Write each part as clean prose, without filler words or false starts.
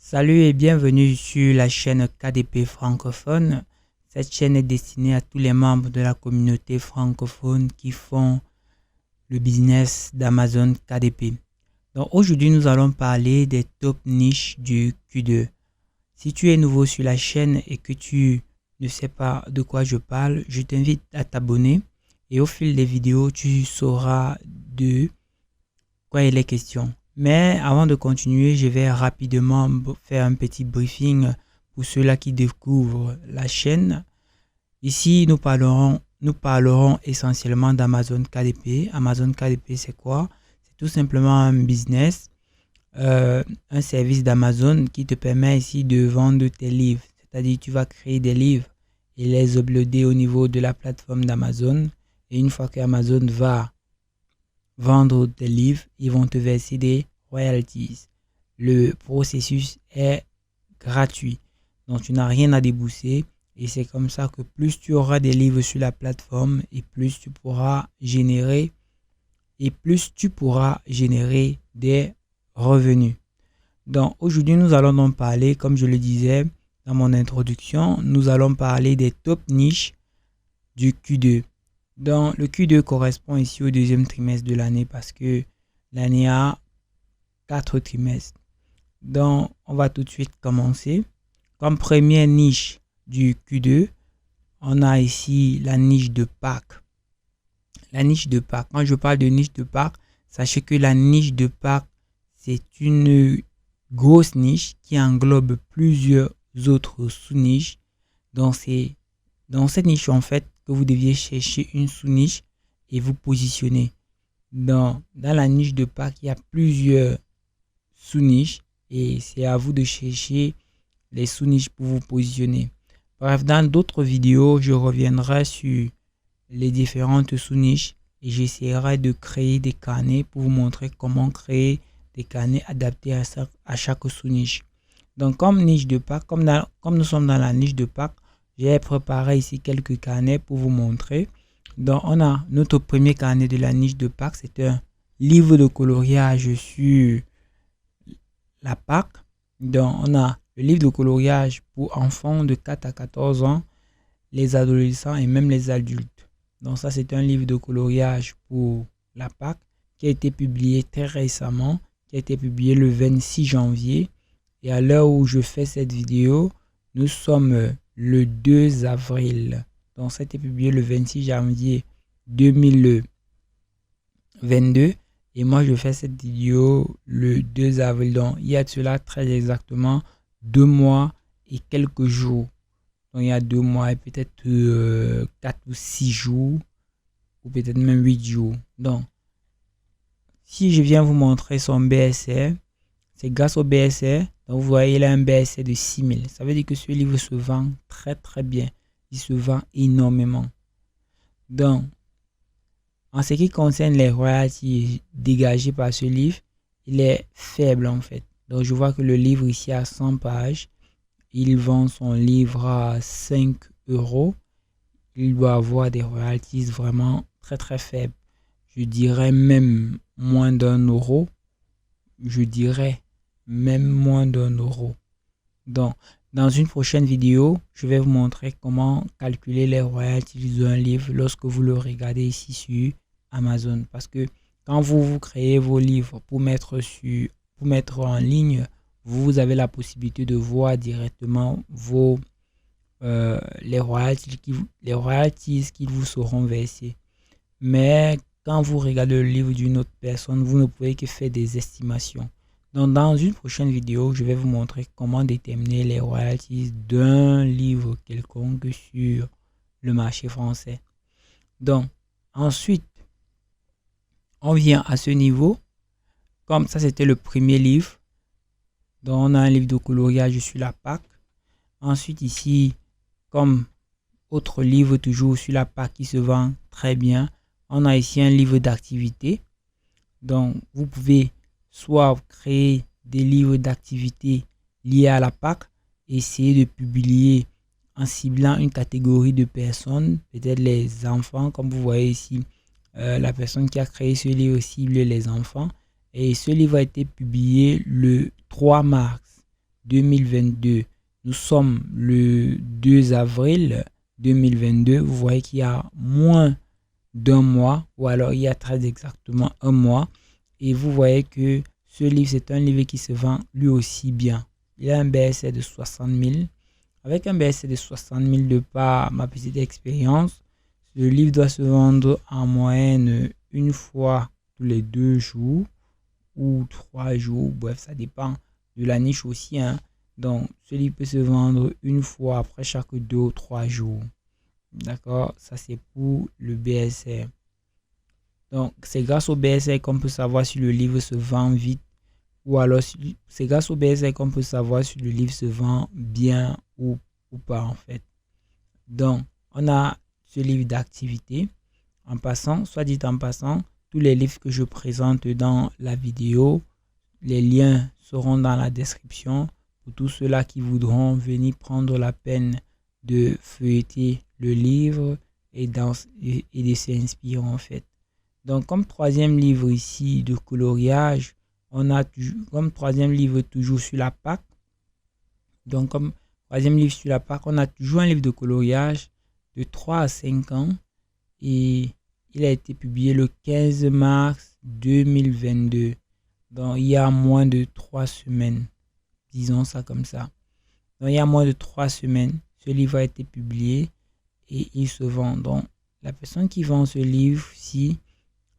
Salut et bienvenue sur la chaîne KDP francophone. Cette chaîne est destinée à tous les membres de la communauté francophone qui font le business d'Amazon KDP. Donc aujourd'hui, nous allons parler des top niches du Q2. Si tu es nouveau sur la chaîne et que tu ne sais pas de quoi je parle, je t'invite à t'abonner et au fil des vidéos, tu sauras de quoi il est question. Mais avant de continuer, je vais rapidement faire un petit briefing pour ceux-là qui découvrent la chaîne. Ici, nous parlerons essentiellement d'Amazon KDP. Amazon KDP, c'est quoi? C'est tout simplement un business, un service d'Amazon qui te permet ici de vendre tes livres. C'est-à-dire, tu vas créer des livres et les uploader au niveau de la plateforme d'Amazon. Et une fois qu'Amazon va vendre des livres, ils vont te verser des royalties. Le processus est gratuit, donc tu n'as rien à débourser et c'est comme ça que plus tu auras des livres sur la plateforme et plus tu pourras générer des revenus. Donc aujourd'hui nous allons donc parler, comme je le disais dans mon introduction, nous allons parler des top niches du Q2. Donc, le Q2 correspond ici au deuxième trimestre de l'année parce que l'année a 4 trimestres. Donc, on va tout de suite commencer. Comme première niche du Q2, on a ici la niche de Pâques. La niche de Pâques. Quand je parle de niche de Pâques, sachez que la niche de Pâques, c'est une grosse niche qui englobe plusieurs autres sous-niches. Donc, c'est dans cette niche, en fait, que vous deviez chercher une sous-niche et vous positionner. Dans la niche de Pâques, il y a plusieurs sous-niches et c'est à vous de chercher les sous-niches pour vous positionner. Bref, dans d'autres vidéos, je reviendrai sur les différentes sous-niches et j'essaierai de créer des carnets pour vous montrer comment créer des carnets adaptés à chaque sous-niche. Donc, comme niche de Pâques, comme nous sommes dans la niche de Pâques, j'ai préparé ici quelques carnets pour vous montrer. Donc, on a notre premier carnet de la niche de Pâques. C'est un livre de coloriage sur la Pâques. Donc, on a le livre de coloriage pour enfants de 4 à 14 ans, les adolescents et même les adultes. Donc, ça, c'est un livre de coloriage pour la Pâques qui a été publié très récemment, qui a été publié le 26 janvier. Et à l'heure où je fais cette vidéo, nous sommes le 2 avril. Donc, ça a été publié le 26 janvier 2022. Et moi, je fais cette vidéo le 2 avril. Donc, il y a de cela très exactement 2 mois et quelques jours. Donc, il y a 2 mois et peut-être 4 ou 6 jours. Ou peut-être même 8 jours. Donc, si je viens vous montrer son BSR, c'est grâce au BSR. Donc, vous voyez, il a un BSR de 6000. Ça veut dire que ce livre se vend très, très bien. Il se vend énormément. Donc, en ce qui concerne les royalties dégagées par ce livre, il est faible en fait. Donc, je vois que le livre ici a 100 pages. Il vend son livre à 5 €. Il doit avoir des royalties vraiment très, très faibles. Je dirais même moins d'1 €. Je dirais même moins d'1 €. Donc, dans une prochaine vidéo, je vais vous montrer comment calculer les royalties d'un livre lorsque vous le regardez ici sur Amazon. Parce que quand vous créez vos livres pour mettre en ligne, vous avez la possibilité de voir directement les royalties qui vous seront versées. Mais quand vous regardez le livre d'une autre personne, vous ne pouvez que faire des estimations. Donc, dans une prochaine vidéo, je vais vous montrer comment déterminer les royalties d'un livre quelconque sur le marché français. Donc, ensuite, on vient à ce niveau. Comme ça, c'était le premier livre. Donc, on a un livre de coloriage sur la Pâques. Ensuite, ici, comme autre livre toujours sur la Pâques qui se vend très bien, on a ici un livre d'activité. Donc, vous pouvez soit créer des livres d'activités liés à la Pâques, essayer de publier en ciblant une catégorie de personnes, peut-être les enfants, comme vous voyez ici, la personne qui a créé ce livre cible les enfants. Et ce livre a été publié le 3 mars 2022. Nous sommes le 2 avril 2022. Vous voyez qu'il y a moins d'un mois, ou alors il y a très exactement un mois. Et vous voyez que ce livre, c'est un livre qui se vend lui aussi bien. Il a un BSR de 60 000. Avec un BSR de 60 000 de par ma petite expérience, ce livre doit se vendre en moyenne une fois tous les 2 jours ou 3 jours. Bref, ça dépend de la niche aussi, hein. Donc, ce livre peut se vendre une fois après chaque 2 ou 3 jours. D'accord? Ça, c'est pour le BSR. Donc, c'est grâce au BSR qu'on peut savoir si le livre se vend vite ou alors c'est grâce au BSR qu'on peut savoir si le livre se vend bien ou pas en fait. Donc, on a ce livre d'activité. En passant, soit dit en passant, tous les livres que je présente dans la vidéo, les liens seront dans la description pour tous ceux-là qui voudront venir prendre la peine de feuilleter le livre et de s'inspirer en fait. Donc, comme troisième livre ici de coloriage, on a comme troisième livre toujours sur la PAC. Donc, comme troisième livre sur la PAC, on a toujours un livre de coloriage de 3 à 5 ans. Et il a été publié le 15 mars 2022. Donc, il y a moins de 3 semaines. Disons ça comme ça. Donc, il y a moins de 3 semaines, ce livre a été publié et il se vend. Donc, la personne qui vend ce livre-ci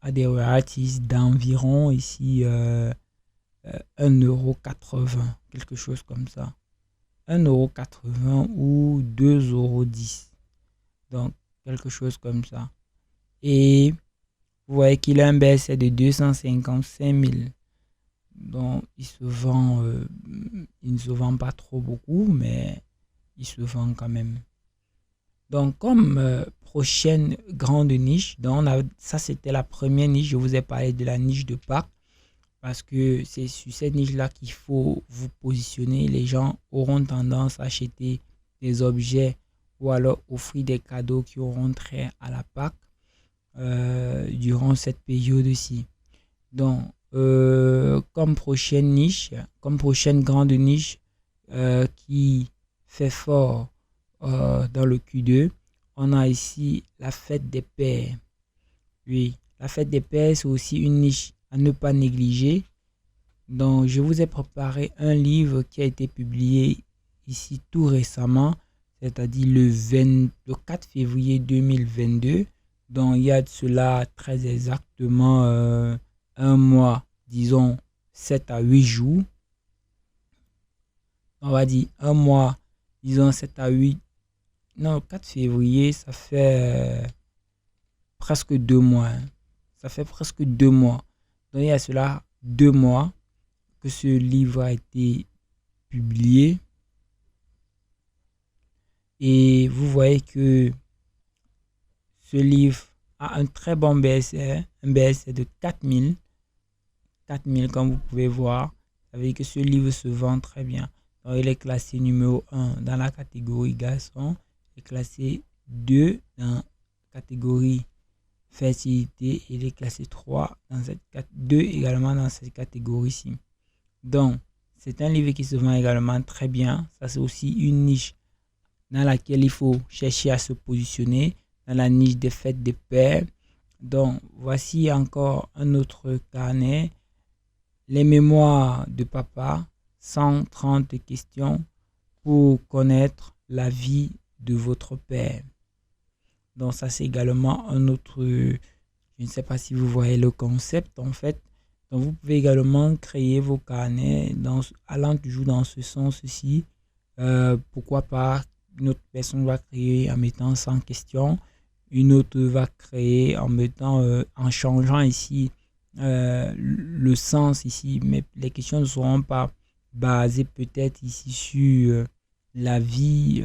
a des royalties d'environ ici 1,80 €, quelque chose comme ça. 1,80 € ou 2,10 €. Donc, quelque chose comme ça. Et vous voyez qu'il a un BSR de 255 000. Donc, il ne se vend pas trop beaucoup, mais il se vend quand même. Donc, comme prochaine grande niche, donc ça c'était la première niche. Je vous ai parlé de la niche de Pâques parce que c'est sur cette niche-là qu'il faut vous positionner. Les gens auront tendance à acheter des objets ou alors offrir des cadeaux qui auront trait à la Pâques durant cette période-ci. Donc, comme prochaine niche, comme prochaine grande niche qui fait fort dans le Q2, on a ici la fête des pères. Oui, la fête des pères, c'est aussi une niche à ne pas négliger. Donc, je vous ai préparé un livre qui a été publié ici tout récemment, c'est-à-dire le 4 février 2022. Donc, il y a de cela très exactement un mois, disons 7 à 8 jours. On va dire un mois, disons 7 à 8. Non, le 4 février, ça fait presque 2 mois. Hein. Ça fait presque 2 mois. Donc, il y a cela 2 mois que ce livre a été publié. Et vous voyez que ce livre a un très bon BSR, un BSR de 4000. 4000 comme vous pouvez voir. Ça veut dire que ce livre se vend très bien. Donc, il est classé numéro 1 dans la catégorie garçon. Il est classé 2 dans la catégorie fertilité. Il est classé 3 dans cette 2 également dans cette catégorie-ci. Donc, c'est un livre qui se vend également très bien. Ça, c'est aussi une niche dans laquelle il faut chercher à se positionner, dans la niche des fêtes des pères. Donc, voici encore un autre carnet. Les mémoires de papa, 130 questions pour connaître la vie de votre père. Donc, ça, c'est également un autre... Je ne sais pas si vous voyez le concept, en fait. Donc, vous pouvez également créer vos carnets allant toujours dans ce sens-ci. Pourquoi pas, une autre personne va créer en mettant 100 questions. Une autre va créer en mettant, en changeant ici le sens ici. Mais les questions ne seront pas basées peut-être ici sur la vie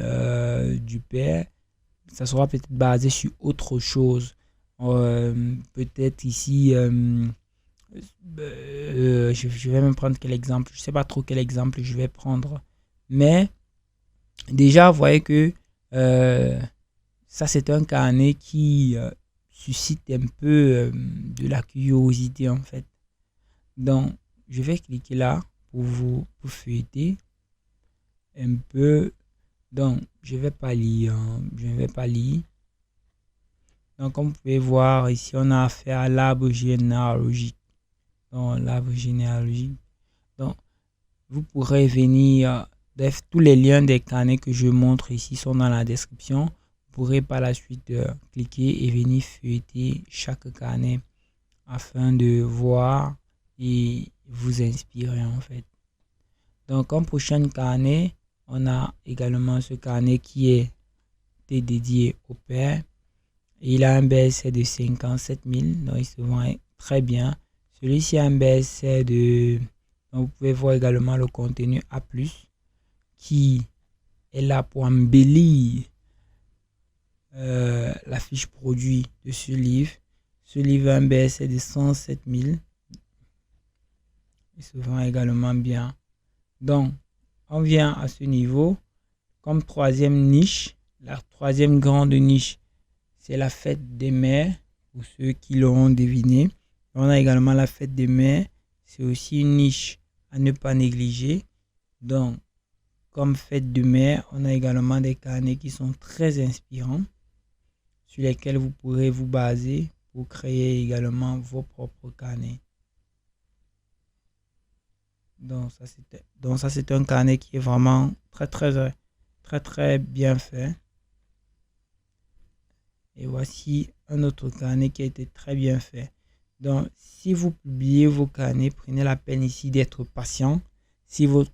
du père. Ça sera peut-être basé sur autre chose. Peut-être ici... je vais même prendre quel exemple. Je ne sais pas trop quel exemple je vais prendre. Mais déjà, vous voyez que ça, c'est un carnet qui suscite un peu de la curiosité, en fait. Donc, je vais cliquer là pour feuilleter. un peu. Donc, je vais pas lire. Je ne vais pas lire. Donc, comme vous pouvez voir, ici, on a affaire à l'arbre généalogique. Donc, l'arbre généalogique. Donc, vous pourrez venir. Bref, tous les liens des carnets que je montre ici sont dans la description. Vous pourrez par la suite cliquer et venir feuilleter chaque carnet afin de voir et vous inspirer en fait. Donc, comme prochain carnet, on a également ce carnet qui est dédié au père. Il a un BSC de 57 000, donc il se vend très bien. Celui-ci a un BSC de... Donc vous pouvez voir également le contenu A+, qui est là pour embellir la fiche produit de ce livre. Ce livre a un BSC de 107 000. Il se vend également bien. Donc, on vient à ce niveau. Comme troisième niche, la troisième grande niche, c'est la fête des mères, pour ceux qui l'auront deviné. On a également la fête des mères. C'est aussi une niche à ne pas négliger. Donc, comme fête de mères, on a également des carnets qui sont très inspirants, sur lesquels vous pourrez vous baser pour créer également vos propres carnets. Donc ça c'est un carnet qui est vraiment très bien fait. Et voici un autre carnet qui a été très bien fait. Donc si vous publiez vos carnets, prenez la peine ici d'être patient. Si votre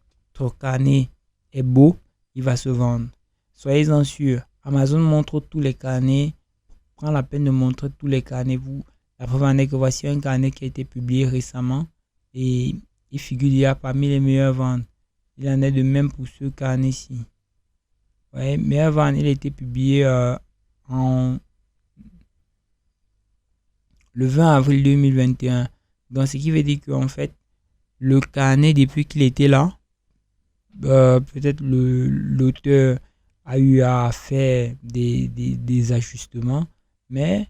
carnet est beau, il va se vendre. Soyez-en sûrs. Amazon montre tous les carnets. Prends la peine de montrer tous les carnets. La preuve en est que voici un carnet qui a été publié récemment et il figure parmi les meilleures ventes. Il en est de même pour ce carnet-ci. Ouais, meilleure vente, il a été publié le 20 avril 2021. Donc, ce qui veut dire qu'en fait, le carnet, depuis qu'il était là, peut-être l'auteur a eu à faire des ajustements, mais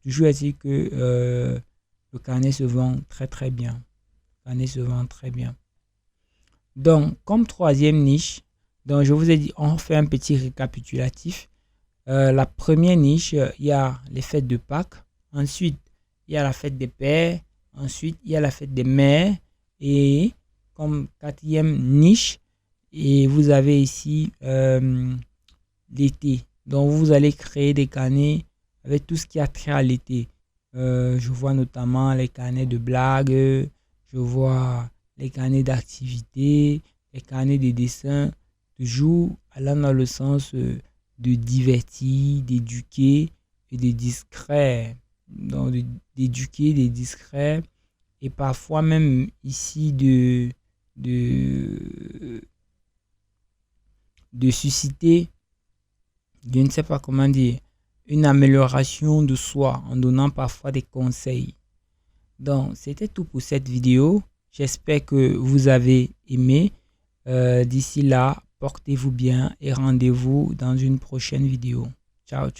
toujours est-il que le carnet se vend très bien. Le carnet se vend très bien. Donc, comme troisième niche, donc je vous ai dit, on fait un petit récapitulatif. La première niche, il y a les fêtes de Pâques. Ensuite, il y a la fête des pères. Ensuite, il y a la fête des mères. Et comme quatrième niche, et vous avez ici l'été. Donc, vous allez créer des carnets avec tout ce qui a trait à l'été. Je vois notamment les carnets de blagues. Je vois les carnets d'activités, les carnets de dessin. Toujours allant dans le sens de divertir, d'éduquer et de distraire. Donc, d'éduquer, de distraire. Et parfois même ici de susciter, je ne sais pas comment dire, une amélioration de soi en donnant parfois des conseils. Donc, c'était tout pour cette vidéo. J'espère que vous avez aimé. D'ici là, portez-vous bien et rendez-vous dans une prochaine vidéo. Ciao, ciao.